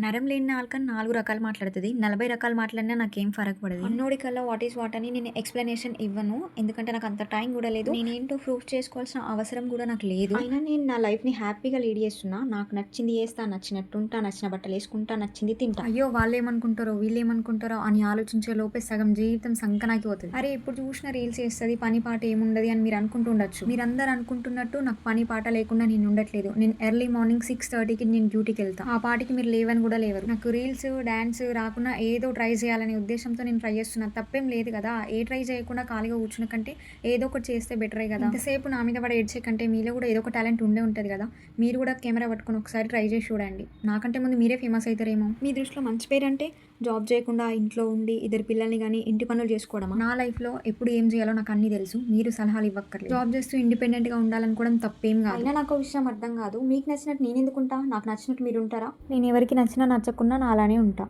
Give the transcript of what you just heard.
నరం లేని నాలుక 4 రకాలు మాట్లాడుతది. 40 రకాలు మాట్లాడినా నాకేం ఫరక్ పడదు. అన్నోడి కల్లా వాట్ ఈస్ వాట్ అని నేను ఎక్స్‌ప్లనేషన్ ఇవ్వను. ఎందుకంటే నాకు అంత టైం గూడా లేదు. నేనేంటో ప్రూఫ్ చేసుకోవాల్సిన అవసరం గూడా నాకు లేదు. అయినా నేను నా లైఫ్‌ని హ్యాపీగా లీడ్ చేస్తున్నా. నాకు నచ్చింది చేస్తా, నచ్చినట్టుంటా, నచ్చిన బట్టలేసుకుంటా, నచ్చింది తింటా. అయ్యో! వాళ్ళేమనుకుంటారో, వీళ్ళేమనుకుంటారో అని ఆలోచించే లోపే సగం జీవితం సంకనాకి పోతది. అరే! ఎప్పుడు చూసినా రీల్స్ చేస్తది, పని పాట ఏముండది అని మీరు అనుకుంటుండొచ్చు. మీరందరూ అనుకుంటున్నట్టు నాకు పని పాట లేకుండా నేను ఉండట్లేదు. నేను ఎర్లీ మార్నింగ్ 6:30కి నేను డ్యూటీకెళ్తా. ఆ పాటికి మీరు లేవని కూడా లేవరు. నాకు రీల్స్, డాన్స్ రాకున్నా ఏదో ట్రై చేయాలనే ఉద్దేశంతో నేను ట్రై చేస్తున్నా. తప్పేం లేదు కదా! ఏ ట్రై చేయకుండా ఖాళీగా కూర్చున్న కంటే ఏదో ఒకటి చేస్తే బెటరే కదా! ఇంతసేపు నా మీద పడి ఏడ్చే కంటే మీలో కూడా ఏదో ఒక టాలెంట్ ఉండే ఉంటది కదా! మీరు కూడా కెమెరా పట్టుకొని ఒకసారి ట్రై చేసి చూడండి. నాకంటే ముందు మీరే ఫేమస్ అయితారేమో. మీ దృష్టిలో మంచి పేరంటే జాబ్ చేయకుండా ఇంట్లో ఉండి ఇద్దరు పిల్లల్ని గానీ ఇంటి పనులు చేసుకోవడమా? నా లైఫ్‌లో ఎప్పుడు ఏం చేయాలో నాకు అన్నీ తెలుసు. మీరు సలహాలు ఇవ్వక్కర్లేదు. జాబ్ చేస్తూ ఇండిపెండెంట్‌గా ఉండాలనుకోవడం తప్పేం కాదు. అయినా నాకో విషయం అర్థం కాదు. మీకు నచ్చినట్టు నేనెందుకుంటా? నాకు నచ్చినట్టు మీరుంటారా? నేను ఎవరికి నచ్చినా నచ్చకున్నా నా అలానే ఉంటా.